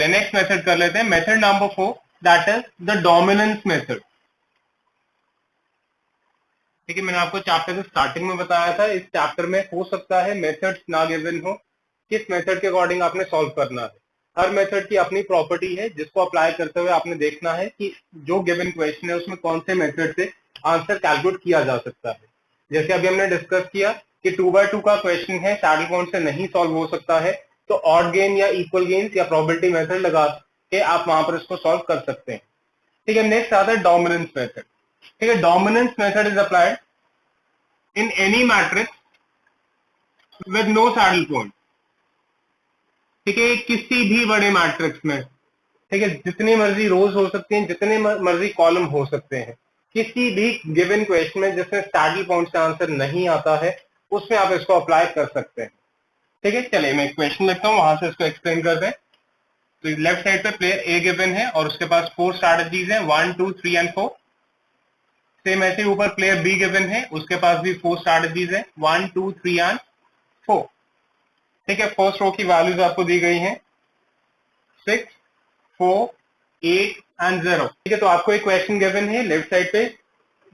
चलिए next method कर लेते हैं, method number 4, that is the dominance method. ठीक है, मैंने आपको चैप्टर के स्टार्टिंग में बताया था, इस चैप्टर में हो सकता है मेथड्स ना गिवन हो, किस मेथड के अकॉर्डिंग आपने सॉल्व करना है। हर मेथड की अपनी प्रॉपर्टी है जिसको अप्लाई करते हुए आपने देखना है कि जो गिवन क्वेश्चन है उसमें कौन से मेथड से आंसर कैलकुलेट किया जा सकता है। जैसे अभी हमने डिस्कस किया कि 2x2 का क्वेश्चन है, सैडल पॉइंट से नहीं सॉल्व हो सकता है, तो ऑड गेन या इक्वल गेन्स या प्रोबेबिलिटी मेथड लगा के आप वहां पर इसको सॉल्व कर सकते हैं। ठीक है, नेक्स्ट आता है डोमिनेंस मेथड। ठीक है, dominance method is applied in any matrix with no saddle point. ठीक है, किसी भी बड़े मैट्रिक्स में, ठीक है, जितनी मर्जी रोज हो सकती हैं, जितने मर्जी कॉलम हो सकते हैं, किसी भी गिवन क्वेश्चन में जिसमें सैडल पॉइंट से आंसर नहीं आता है उसमें आप इसको अप्लाई कर सकते हैं। ठीक है, चलिए मैं क्वेश्चन लिखता हूं, वहां से इसको एक्सप्लेन करते हैं। तो लेफ्ट साइड पे प्लेयर ए गिवन है और उसके पास 4 स्ट्रैटेजीज हैं, 1 2 3 एंड 4। सेम ऐसे ऊपर प्लेयर बी गिवन है, उसके पास भी 4 स्ट्रैटेजीज हैं, 1 2 3 एंड 4। ठीक है, फर्स्ट रो की वैल्यूज आपको दी गई हैं 6 4 8 एंड 0। ठीक है, तो आपको एक क्वेश्चन गिवन है, लेफ्ट साइड पे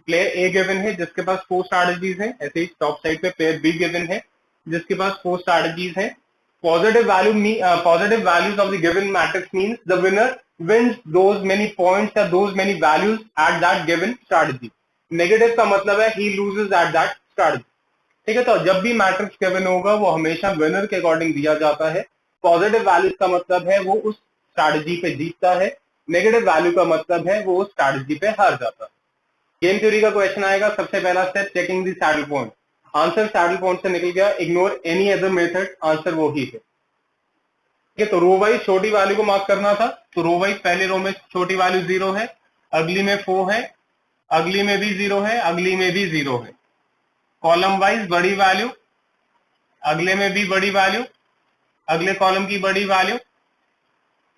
प्लेयर ए गिवन है जिसके पास 4 स्ट्रैटेजीज हैं, ऐसे ही टॉप साइड पे प्लेयर बी गिवन है जिसके पास 4 स्ट्रैटेजीज हैं। Positive values of the given matrix means the winner wins those many points or those many values at that given strategy. Negative का मतलब है he loses at that strategy. ठीक है, तो जब भी मैट्रिक्स गिवन होगा वो हमेशा विनर के अकॉर्डिंग दिया जाता है। पॉजिटिव वैल्यूज का मतलब है वो उस स्ट्रैटेजी पे जीतता है, नेगेटिव वैल्यू का मतलब है वो उस स्ट्रैटेजी पे हार जाता है। गेम थ्योरी का क्वेश्चन आएगा, सबसे पहला step checking the saddle point. Answer saddle point से निकल गया, ignore any other method, answer वो ही है। ठीक है, तो रो वाइज छोटी वैल्यू को मार्क करना था, तो रो वाइज पहले रो में छोटी वैल्यू 0 है, अगली में 4 है, अगली में भी 0 है, अगली में भी 0 है। कॉलम वाइज बड़ी वैल्यू, अगले में भी बड़ी वैल्यू, अगले कॉलम की बड़ी वैल्यू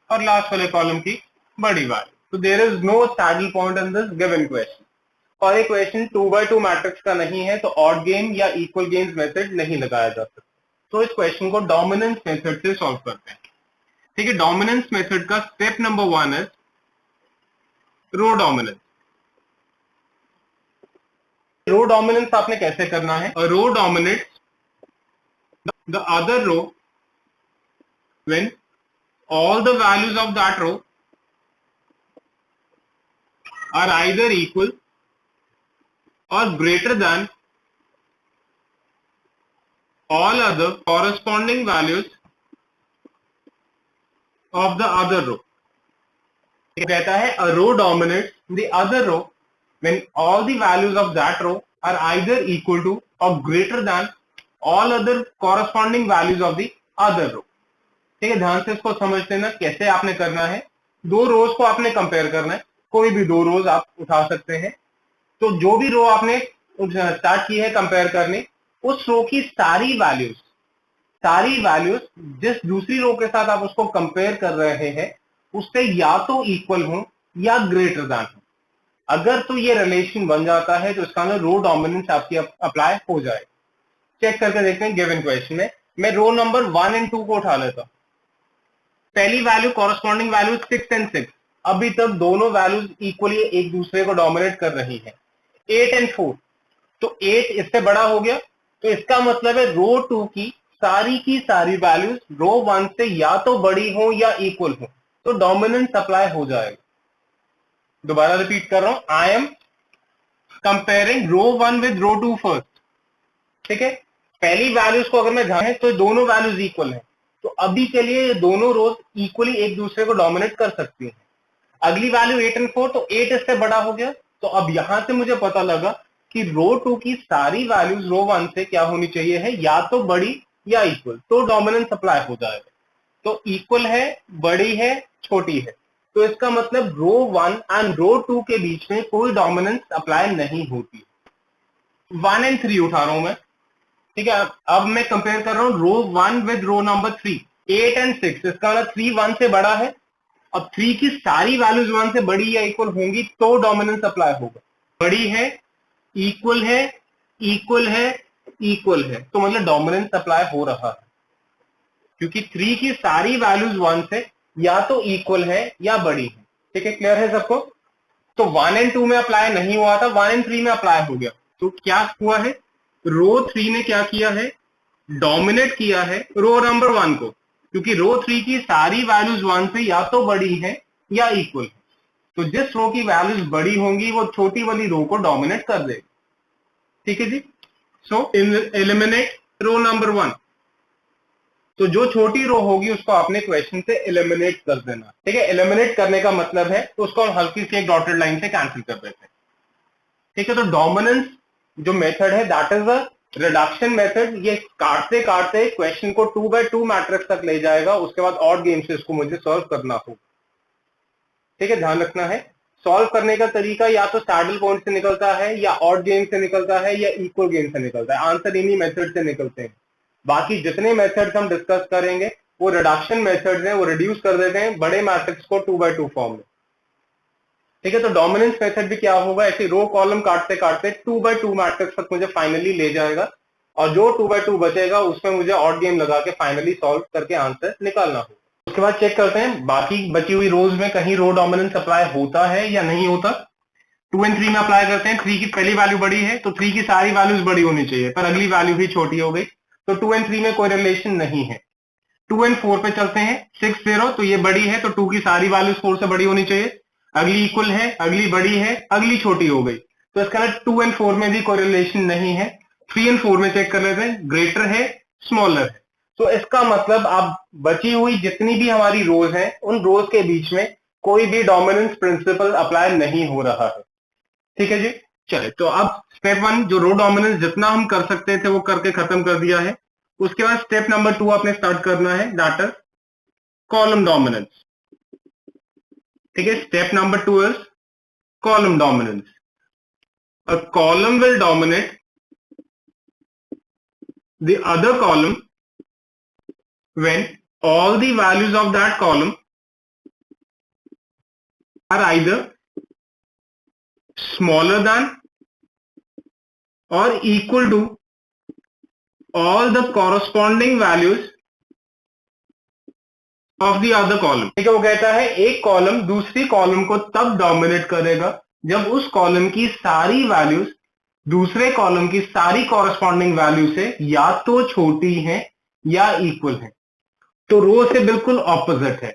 और लास्ट वाले कॉलम की बड़ी वैल्यू। तो there is no saddle point in this given question. और एक क्वेश्चन 2x2 मैट्रिक्स का नहीं है तो ऑड गेन या इक्वल गेन्स मेथड नहीं लगाया जा सकता। तो इस क्वेश्चन को डोमिनेंस मेथड से सॉल्व करते हैं। ठीक है, डोमिनेंस मेथड का step number 1 is row dominance. Row dominance आपने कैसे करना है? Row dominates the other row when all the values of that row are either equal or greater than all other corresponding values of the other row. कहता है a row dominates the other row when all the values of that row are either equal to or greater than all other corresponding values of the other row. ठीक है, ध्यान से इसको समझ लेना कैसे आपने करना है। दो रोज को आपने कंपेयर करना है, कोई भी दो रोज आप उठा सकते हैं। तो जो भी रो आपने स्टार्ट की है कंपेयर करने, उस रो की सारी वैल्यूज जिस दूसरी रो के साथ आप उसको कंपेयर कर रहे हैं उससे या तो इक्वल हो या ग्रेटर देन हो। अगर तो ये रिलेशन बन जाता है तो इसका मतलब रो डोमिनेंस आपकी अप्लाई हो जाए। चेक करके देखते हैं गिवन क्वेश्चन में। मैं रो नंबर 1 एंड 2 को उठा लेता हूं। पहली वैल्यू कॉरस्पॉन्डिंग वैल्यू 6 एंड 6, अभी तक दोनों वैल्यूज इक्वली एक दूसरे को डोमिनेट कर रही है। 8 एंड 4, तो 8 इससे बड़ा हो गया, तो इसका मतलब है रो 2 की सारी वैल्यूज रो 1 से या तो बड़ी हो या इक्वल हो, तो डोमिनेंस अप्लाई हो जाएगा। दोबारा रिपीट कर रहा हूं, I am comparing row 1 with row 2 first. ठीक है, पहली वैल्यूज को अगर मैं ध्यान है तो दोनों वैल्यूज इक्वल है, तो अभी के लिए ये दोनों रोज इक्वली एक दूसरे को डोमिनेट कर सकती है। अगली वैल्यू 8 एंड 4, तो 8 इससे बड़ा हो गया, तो अब यहां से मुझे पता लगा कि रो 2 की सारी वैल्यूज रो 1 से क्या होनी चाहिए है, या तो बड़ी या इक्वल, तो डोमिनेंस अप्लाई हो जाएगा। तो इक्वल है, बड़ी है, छोटी है, तो इसका मतलब रो 1 एंड रो 2 के बीच में कोई डोमिनेंस अप्लाई नहीं होती। 1 एंड 3 उठा रहा हूं मैं। ठीक है, अब मैं कंपेयर कर रहा हूं रो 1 विद रो नंबर 3, 8 एंड 6, इसका मतलब 3 1 से बड़ा है। अब 3 की सारी वैल्यूज 1 से बड़ी या इक्वल होंगी तो डोमिनेंस अप्लाई होगा। बड़ी है, इक्वल है, इक्वल है, इक्वल है, तो मतलब डोमिनेंस अप्लाई हो रहा है, क्योंकि 3 की सारी वैल्यूज 1 से या तो इक्वल है या बड़ी है। ठीक है, क्लियर है सबको? तो 1 एंड 2 में अप्लाई नहीं हुआ था, 1 एंड 3 में अप्लाई हो गया। तो क्या हुआ है, रो 3 ने क्या किया है, डोमिनेट किया है रो नंबर 1 को, क्योंकि रो 3 की सारी वैल्यूज 1 से या तो बड़ी है या इक्वल है। तो जिस रो की वैल्यूज बड़ी होंगी वो छोटी वाली रो को डोमिनेट कर देगी। ठीक है जी। सो एलिमिनेट रो नंबर 1। तो जो छोटी रो होगी उसको आपने क्वेश्चन से एलिमिनेट कर देना। ठीक है, एलिमिनेट करने का मतलब है तो उसको हम हल्की सी एक डॉटेड लाइन से कैंसिल कर देते हैं। ठीक है, तो डोमिनेंस जो मेथड है that is a reduction method. ये काटते काटते क्वेश्चन को 2x2 मैट्रिक्स तक ले जाएगा, उसके बाद और गेम से इसको मुझे सॉल्व करना होगा। ठीक है, ध्यान रखना है सॉल्व करने का तरीका या तो सैडल पॉइंट से निकलता है या ऑड गेम से निकलता है या इक्वल गेम से निकलता है। आंसर इन्हीं मेथड से निकलते हैं। बाकी जितने मेथड्स हम डिस्कस करेंगे वो रिडक्शन मेथड्स हैं, वो रिड्यूस कर देते हैं बड़े मैट्रिक्स को 2x2 फॉर्म में। ठीक है, तो डोमिनेंस मेथड भी क्या होगा, ऐसे रो कॉलम काटते काटते 2x2 मैट्रिक्स तक मुझे फाइनली ले जाएगा, और जो 2x2 बचेगा उसमें मुझे ऑड गेम लगा के फाइनली सॉल्व करके आंसर निकालना होगा। उसके बाद चेक करते हैं बाकी बची हुई रोज में कहीं रो डोमिनेंस अप्लाई होता है या नहीं होता। 2 एंड 3 में अप्लाई करते हैं, 3 की पहली वैल्यू बड़ी है तो 3 की सारी वैल्यूज बड़ी होनी चाहिए, पर अगली वैल्यू भी छोटी हो गई, तो 2 एंड 3 में कोई रिलेशन नहीं है। 2 एंड 4 पे चलते हैं, 6 0, तो ये बड़ी है तो 2 की सारी वैल्यूज 4 से बड़ी होनी चाहिए, अगली इक्वल है, अगली बड़ी है, अगली छोटी हो गई, तो इसका ना 2 एंड 4 में भी कोई रिलेशन नहीं है। 3 एंड 4 में चेक कर लेते हैं, ग्रेटर है स्मॉलर है। तो इसका मतलब अब बची हुई जितनी भी हमारी रोज हैं उन रोज के बीच में कोई भी डोमिनेंस प्रिंसिपल अप्लाई नहीं हो रहा है। ठीक है जी, चले तो अब स्टेप 1 जो रो डोमिनेंस जितना हम कर सकते थे वो करके खत्म कर दिया है। उसके बाद स्टेप नंबर 2 आपने स्टार्ट करना है, दैट इज कॉलम डोमिनेंस। ठीक है, step number 2 is column dominance. A column will dominate the other column when all the values of that column are either smaller than or equal to all the corresponding values of the other column। ठीक है, वो कहता है एक column दूसरी column को तब dominate करेगा जब उस कॉलम की सारी वैल्यूज दूसरे कॉलम की सारी कॉरस्पॉन्डिंग वैल्यू से या तो छोटी हैं या इक्वल हैं। तो रो से बिल्कुल ऑपोजिट है,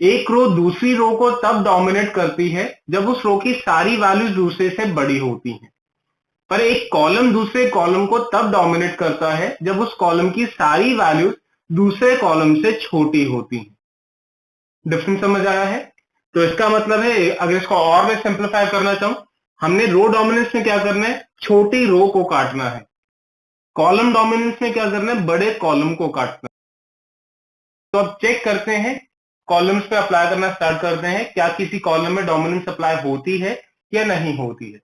एक रो दूसरी रो को तब डोमिनेट करती है जब उस रो की सारी वैल्यूज दूसरे से बड़ी होती हैं, पर एक कॉलम दूसरे कॉलम को तब डोमिनेट करता है जब उस कॉलम की सारी वैल्यूज दूसरे कॉलम से छोटी होती हैं। डिफरेंस समझ आया है? तो इसका मतलब है अगर इसको और मैं सिंप्लीफाई करना चाहूं, हमने रो डोमिनेंस में क्या करना है, छोटी रो को काटना है, कॉलम डोमिनेंस में क्या करना है, बड़े कॉलम को काटना है। तो अब चेक करते हैं, कॉलम्स पे अप्लाई करना स्टार्ट करते हैं, क्या किसी कॉलम में डोमिनेंस अप्लाई होती है या नहीं होती है।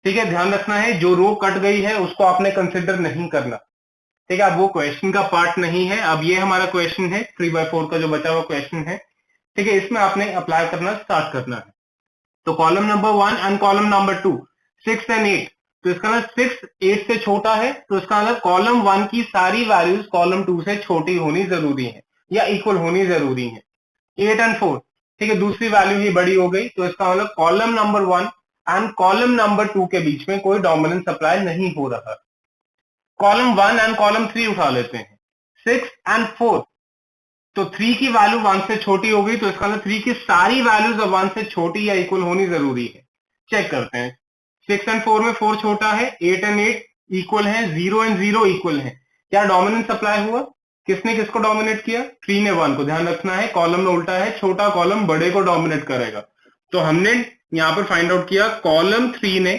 ठीक है, ध्यान रखना है जो रो कट गई है उसको आपने कंसिडर नहीं करना। ठीक है, अब वो क्वेश्चन का पार्ट नहीं है, अब ये हमारा क्वेश्चन है 3/4 का जो बचा हुआ क्वेश्चन है। ठीक है, इसमें आपने अप्लाई करना स्टार्ट करना है। तो column number 1 and column number 2 6 and 8, तो इसका मतलब 6 8 से छोटा है, तो इसका मतलब कॉलम 1 की सारी वैल्यूज कॉलम 2 से छोटी होनी जरूरी है या इक्वल होनी जरूरी है। 8 एंड 4, ठीक है, दूसरी वैल्यू ही बड़ी हो गई, तो इसका मतलब column number 1 and column number 2 के बीच में कोई डोमिनेंस अप्लाई नहीं हो रहा। कॉलम 1 एंड कॉलम 3 उठा लेते हैं, 6 एंड 4, तो 3 की वैल्यू 1 से छोटी हो गई, तो इसका मतलब 3 की सारी वैल्यूज 1 से छोटी या इक्वल होनी जरूरी है। चेक करते हैं, 6 एंड 4 में 4 छोटा है, 8 एंड 8 इक्वल है, 0 एंड 0 इक्वल है। क्या डोमिनेंस अप्लाई हुआ? किसने किसको डोमिनेट किया? 3 ने 1 को। ध्यान रखना है कॉलम में उल्टा है, छोटा कॉलम बड़े को डोमिनेट करेगा। तो हमने यहां पर फाइंड आउट किया कॉलम 3 ने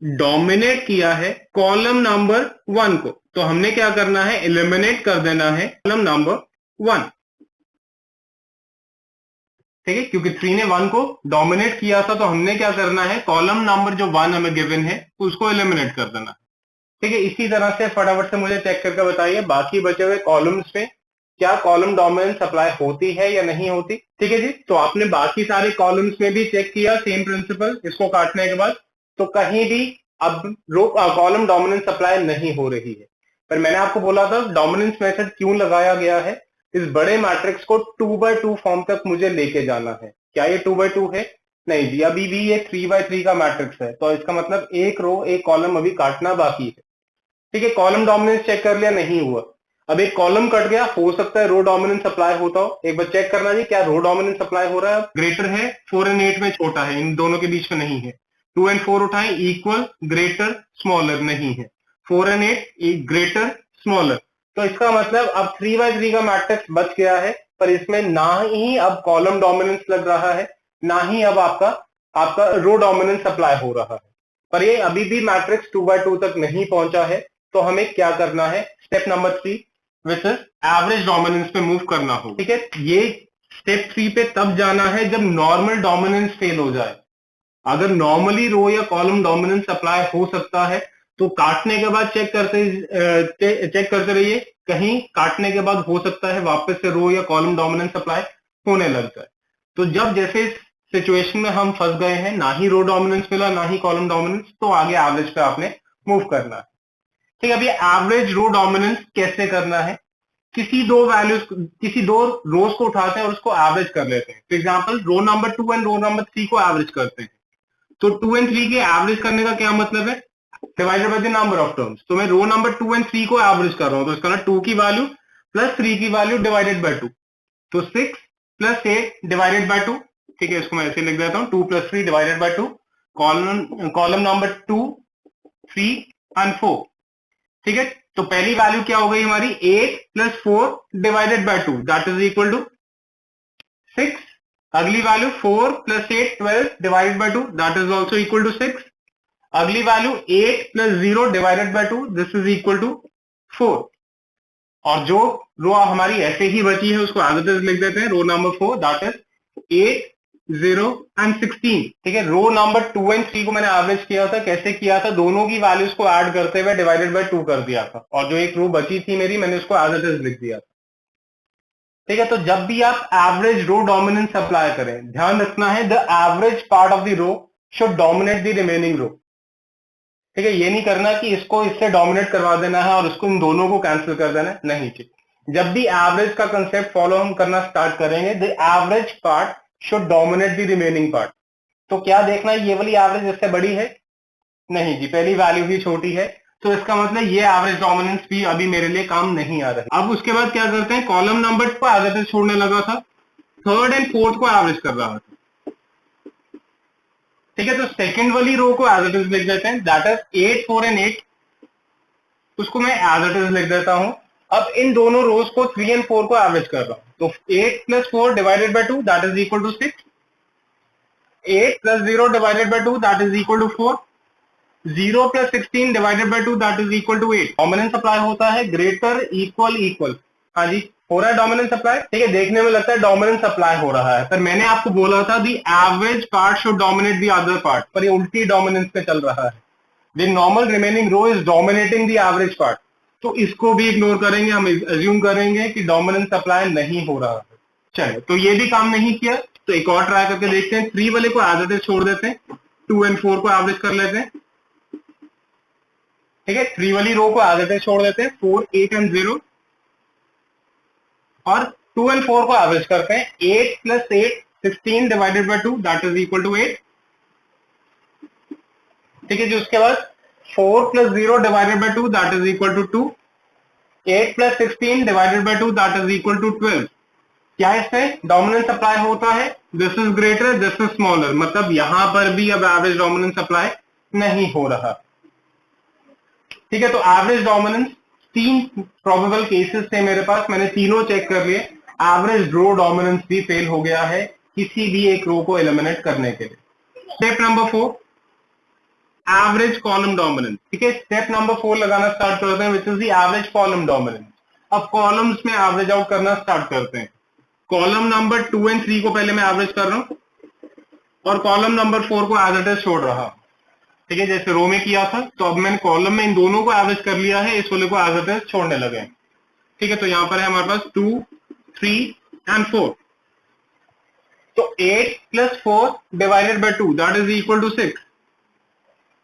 डोमिनेट किया है कॉलम नंबर 1 को, तो हमने क्या करना है, एलिमिनेट कर देना है कॉलम नंबर 1। ठीक है, क्योंकि 3 ने 1 को डोमिनेट किया था, तो हमने क्या करना है, कॉलम नंबर जो 1 हमें गिवन है उसको एलिमिनेट कर देना। ठीक है, इसी तरह से फटाफट से मुझे चेक करके बताइए बाकी बचे हुए कॉलम्स में क्या कॉलम डोमिनेंस अप्लाई होती है या नहीं होती। ठीक है जी, तो आपने बाकी सारे कॉलम्स में भी चेक किया सेम प्रिंसिपल, इसको काटने के बाद तो कहीं भी अब रो कॉलम डोमिनेंस अप्लाई नहीं हो रही है। पर मैंने आपको बोला था डोमिनेंस मेथड क्यों लगाया गया है, इस बड़े मैट्रिक्स को 2x2 फॉर्म तक मुझे लेके जाना है। क्या ये 2x2 है? नहीं जी, अभी भी ये 3x3 का मैट्रिक्स है, तो इसका मतलब एक रो एक कॉलम अभी काटना बाकी है। ठीक है, कॉलम डोमिनेंस चेक कर लिया, नहीं हुआ। अब एक कॉलम कट गया, हो सकता है रो डोमिनेंस अप्लाई होता हो। एक बार चेक करना जी, क्या रो डोमिनेंस अप्लाई हो रहा है? ग्रेटर है, 4 और 8 में छोटा है, इन दोनों के बीच में नहीं है। 2 और 4 उठाएं, इक्वल, ग्रेटर, स्मॉलर, नहीं है। 4 और 8 ग्रेटर, स्मॉलर। तो इसका मतलब अब 3x3 का मैट्रिक्स बच गया है, पर इसमें ना ही अब कॉलम डोमिनेंस लग रहा है, ना ही अब आपका आपका रो डोमिनेंस अप्लाई हो रहा है। पर ये अभी भी मैट्रिक्स 2x2 तक नहीं पहुंचा है, तो हमें क्या करना है? Step number 3 which is average dominance पे मूव करना हो। ठीक है, ये स्टेप 3 पे तब जाना है जब नॉर्मल डोमिनेंस फेल हो जाए। अगर नॉर्मली रो या कॉलम डोमिनेंस अप्लाई हो सकता है तो काटने के बाद चेक करते रहिए, कहीं काटने के बाद हो सकता है वापस से रो या कॉलम डोमिनेंस अप्लाई होने लग जाए। तो जब जैसे सिचुएशन में हम फंस गए हैं, ना ही रो डोमिनेंस मिला ना ही कॉलम डोमिनेंस, तो आगे एवरेज पे आपने मूव करना है। ठीक है, अभी एवरेज रो डोमिनेंस कैसे करना है? किसी दो रोज को उठाते हैं और उसको एवरेज कर लेते हैं। For example, row number 2 and row number 3 को एवरेज करते हैं। तो 2 एंड 3 के एवरेज करने का क्या मतलब है? Divided by the number of terms. तो मैं रो नंबर 2 एंड 3 को एवरेज कर रहा हूं, तो इसका मतलब 2 की वैल्यू प्लस 3 की वैल्यू डिवाइडेड बाय 2, तो 6 प्लस 8 डिवाइडेड बाय 2। ठीक है, इसको मैं ऐसे लिख देता हूं, 2 plus 3 divided by 2। Column number 2, 3 and 4। ठीक है, तो पहली वैल्यू क्या हो गई हमारी? 8 plus 4 divided by 2, that is equal to 6। अगली value 4 plus 8 12 divided by 2, that is also equal to 6। अगली value 8 plus 0 divided by 2, this is equal to 4। और जो रो हमारी ऐसे ही बची है उसको एज इट इज लिख देते हैं, row number 4, that is 8 0 and 16। ठीक है, रो नंबर 2 एंड 3 को मैंने एवरेज किया था, कैसे किया था? दोनों की वैल्यूज को ऐड करते हुए डिवाइडेड बाय 2 कर दिया था, और जो एक रो बची थी मेरी, मैंने उसको एज इट इज लिख दिया था। ठीक है, तो जब भी आप एवरेज रो डोमिनेंस अप्लाई करें, ध्यान रखना है the average part of the row should dominate the remaining row. ठीक है, ये नहीं करना कि इसको इससे डोमिनेट करवा देना है और उसको इन दोनों को कैंसिल कर देना है, नहीं। ठीक, जब भी एवरेज का कंसेप्ट फॉलो हम करना स्टार्ट करेंगे, the average part should dominate the remaining part. तो क्या देखना है, ये वाली एवरेज इससे बड़ी है? नहीं जी, पहली वैल्यू ही छोटी है, तो इसका मतलब ये एवरेज डोमिनेंस भी अभी मेरे लिए काम नहीं आ रही। अब उसके बाद क्या करते हैं, कॉलम नंबर को एज इट इज छोड़ने लगा था, थर्ड एंड फोर्थ को एवरेज कर रहा था। ठीक है, तो सेकंड वाली रो को एज इट इज लिख देते हैं, दैट इज 8 4 एंड 8, उसको मैं एज इट इज लिख देता हूं। अब इन दोनों रोज को 3 एंड 4 को एवरेज कर रहा हूं, तो 8 plus 4 divided by 2, that is equal to 6। 8 plus 0 divided by 2, that is equal to 4। 0 plus 16 divided by 2, that is equal to 8। Dominance apply होता है ग्रेटर इक्वल इक्वल। हाँ जी, हो रहा है डोमिनेंस अप्लाई। ठीक है, देखने में लगता है डोमिनेंस अप्लाई हो रहा है, पर मैंने आपको बोला था the average part should dominate the other part, पर ये उल्टी डोमिनेंस पे चल रहा है। The normal remaining row is dominating the average part, तो इसको भी इग्नोर करेंगे, हम अज्यूम करेंगे कि डोमिनेंस अप्लाई नहीं हो रहा है। चलो, तो ये भी काम नहीं किया, तो एक और ट्राई करके देखते हैं। 3 वाले को एज इट इज छोड़ देते हैं, 2 एंड 4 को एवरेज कर लेते हैं। ठीक है, 3 वाली रो को एज इट इज छोड़ देते हैं, 4 8 एंड 0, और 2 एंड 4 को एवरेज करते हैं। 8 plus 8 16 divided by 2, that is equal to 8। ठीक है जी, उसके बाद 4 plus 0 divided by 2, that is equal to 2। 8 plus 16 divided by 2, that is equal to 12। क्या इससे डोमिनेंस अप्लाई होता है? This is greater, this is smaller, मतलब यहां पर भी अब एवरेज डोमिनेंस अप्लाई नहीं हो रहा। ठीक है, तो एवरेज डोमिनेंस 3 प्रोबेबल केसेस थे मेरे पास, मैंने तीनों चेक कर लिए। एवरेज रो डोमिनेंस भी फेल हो गया है किसी भी एक रो को एलिमिनेट करने के लिए। Step number 4, average column dominance. ठीक है, स्टेप नंबर 4 लगाना स्टार्ट करते हैं, which is the average column dominance. अब कॉलम्स में एवरेज आउट करना स्टार्ट करते हैं। कॉलम नंबर 2 एंड 3 को पहले मैं एवरेज कर रहा हूं, और कॉलम नंबर 4 को एज इट इज छोड़ रहा हूं। ठीक है, जैसे रो में किया था, तो अब मैंने कॉलम में इन दोनों को एवरेज कर लिया है, इस वाले को एज इट इज छोड़ने लगे। ठीक है, तो यहां पर है हमारे पास 2 3 एंड 4। तो 8 plus 4 divided by 2, that is equal to 6।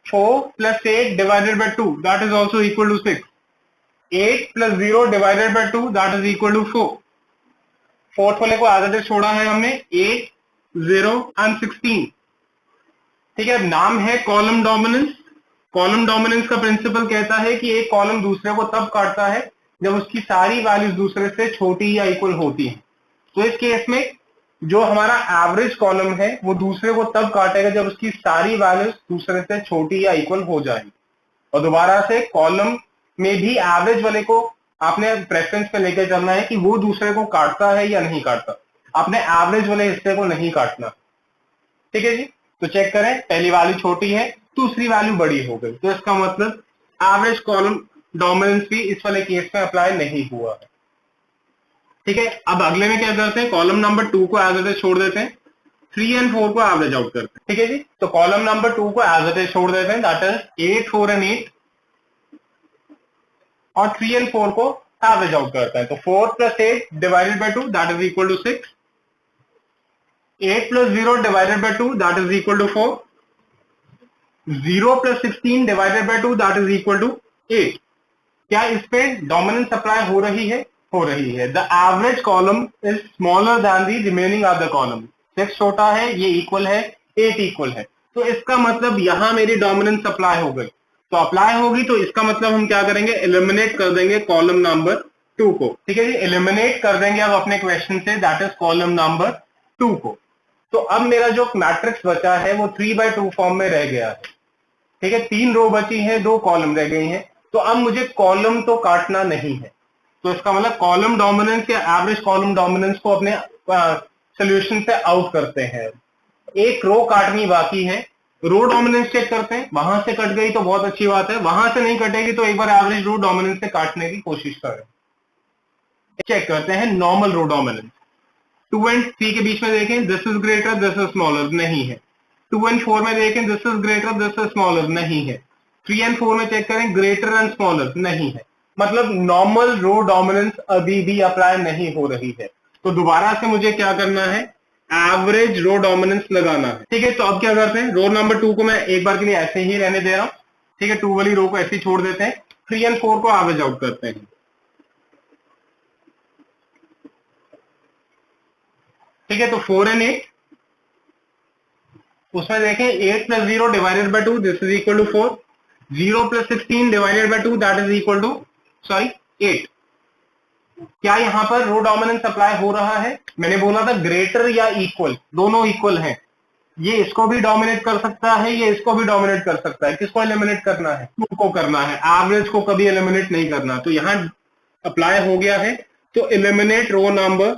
4 plus 8 divided by 2, that is also equal to 6। 8 plus 0 divided by 2, that is equal to 4। Fourth वाले को एज इट इज छोड़ा है हमने 8, 0 एंड 16। ठीक है, नाम है कॉलम डोमिनेंस। कॉलम डोमिनेंस का प्रिंसिपल कहता है कि एक कॉलम दूसरे को तब काटता है जब उसकी सारी वैल्यूज दूसरे से छोटी या इक्वल होती हैं। तो इस केस में जो हमारा एवरेज कॉलम है वो दूसरे को तब काटेगा जब उसकी सारी वैल्यूज दूसरे से छोटी या इक्वल हो जाएगी। और दोबारा से कॉलम में भी एवरेज वाले को आपने प्रेफरेंस पे लेकर चलना है कि वो दूसरे को काटता है या नहीं काटता। आपने एवरेज वाले हिस्से को नहीं काटना। ठीक है जी, तो चेक करें, पहली वैल्यू छोटी है, दूसरी वैल्यू बड़ी हो गई, तो इसका मतलब एवरेज कॉलम डोमिनेंस भी इस वाले केस में अप्लाई नहीं हुआ है। ठीक है, अब अगले में क्या करते हैं, कॉलम नंबर 2 को एज इट इज छोड़ देते हैं, 3 एंड 4 को एवरेज आउट करते हैं। ठीक है जी, तो कॉलम नंबर 2 को एज इट इज छोड़ देते हैं, दैट इज 8, 4 एंड 8, और 3 एंड 4 को एवरेज आउट करता है। तो 4 plus 8 divided by 2 that is equal to 6, 8 plus 0 divided by 2 that is equal to 4, 0 plus 16 divided by 2 that is equal to 8। क्या इस पे डोमिनेंस अप्लाई हो रही है? हो रही है। The average column is smaller than the remaining other column. 6 छोटा है, ये इक्वल है, 8 इक्वल है, तो इसका मतलब यहां मेरी डोमिनेंस अप्लाई हो गई। तो अप्लाई होगी तो इसका मतलब हम क्या करेंगे, एलिमिनेट कर देंगे कॉलम नंबर 2 को। ठीक है जी, एलिमिनेट कर देंगे अब अपने क्वेश्चन से, दैट इज कॉलम नंबर 2 को। तो अब मेरा जो मैट्रिक्स बचा है वो 3/2 फॉर्म में रह गया है। ठीक है, 3 रो बची है, 2 कॉलम रह गई हैं। तो अब मुझे कॉलम तो काटना नहीं है, तो इसका मतलब कॉलम डोमिनेंस या एवरेज कॉलम डोमिनेंस को अपने सोल्यूशन से आउट करते हैं। एक रो काटनी बाकी है, रो डोमिनेंस चेक करते हैं, वहां से कट गई तो बहुत अच्छी बात है, वहां से नहीं कटेगी तो एक बार एवरेज रो डोमिनेंस से काटने की कोशिश करें। चेक करते हैं नॉर्मल रो डोमिनेंस। 2 एंड 3 के बीच में देखें, this is greater, this is smaller, नहीं है। 2 एंड 4 में देखें, this is greater, this is smaller, नहीं है। 3 एंड 4 में चेक करें, ग्रेटर एंड स्मॉलर, नहीं है। मतलब नॉर्मल रो डोमिनेंस अभी भी अप्लाई नहीं हो रही है। तो दोबारा से मुझे क्या करना है, एवरेज रो डोमिनेंस लगाना है। ठीक है, तो अब क्या करते हैं, रो नंबर 2 को मैं एक बार के लिए ऐसे ही रहने दे रहा हूं। ठीक है, 2 वाली रो को ऐसे ही छोड़ देते हैं, 3 एंड 4 को एवरेज आउट करते हैं। ठीक है, तो 4 एंड 8, उसमें देखें 8 plus 0 divided by 2 this is equal to 4, 0 plus 16 divided by 2 that is equal to 8। क्या यहां पर रो डोमिनेंस अप्लाई हो रहा है? मैंने बोला था ग्रेटर या इक्वल, दोनों इक्वल हैं। ये इसको भी डोमिनेट कर सकता है, ये इसको भी डोमिनेट कर सकता है। किसको एलिमिनेट करना है? 2 को करना है, एवरेज को कभी एलिमिनेट नहीं करना। तो यहां अप्लाई हो गया है, तो एलिमिनेट रो नंबर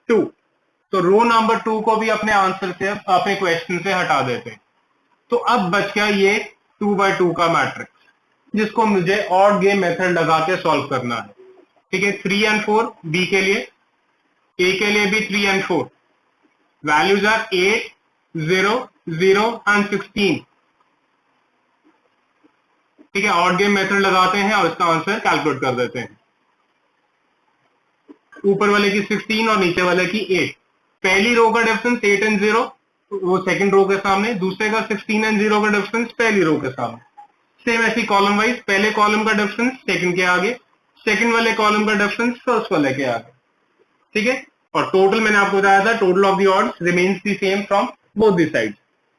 2। तो रो नंबर 2 को भी अपने आंसर से, अपने क्वेश्चन से हटा देते हैं। तो अब बच गया ये 2/2 का मैट्रिक्स, जिसको मुझे ऑड गेम मेथड लगा के सॉल्व करना है। ठीक है, 3 एंड 4 बी के लिए, ए के लिए भी 3 एंड 4, वैल्यूज आर 8, 0, 0 एंड 16। ठीक है, ऑड गेम मेथड लगाते हैं और इसका आंसर कैलकुलेट कर देते हैं। ऊपर वाले की 16 और नीचे वाले की 8। पहली रो का डिफरेंस 8 एंड 0 वो सेकंड रो के सामने, दूसरे का 16 एंड 0 का डिफरेंस पहली रो के सामने। सेम ऐसी कॉलम वाइज, पहले कॉलम का डिफरेंस सेकंड के आगे, सेकंड वाले कॉलम का डिफरेंस फर्स्ट वाले के आगे। ठीक है, और टोटल मैंने आपको बताया था, total of the odds remains the same from both the sides.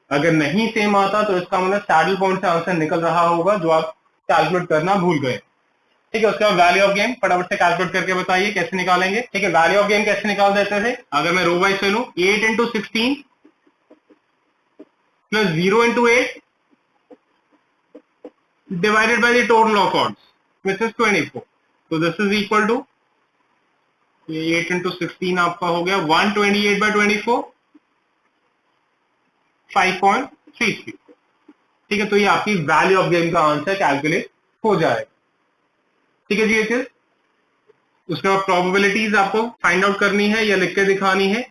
अगर नहीं सेम आता तो इसका मतलब सैडल पॉइंट से आंसर निकल रहा होगा जो आप कैलकुलेट करना भूल गए। ठीक है, उसके बाद वैल्यू ऑफ गेम फटाफट से कैलकुलेट करके बताइए कैसे निकालेंगे। ठीक है, वैल्यू ऑफ गेम कैसे निकाल देते थे, अगर मैं रो वाइज से लूं, 8 into 16 plus 0 into 8 divided by the total of odds which is 24। तो this is equal to 8 into 16 आपका हो गया 128/24, 5.33। ठीक है, तो ये आपकी वैल्यू ऑफ गेम का आंसर कैलकुलेट हो जाएगा। ठीक है जी, ये चीज। उसके बाद प्रोबेबिलिटीज आपको फाइंड आउट करनी है या लिख के दिखानी है,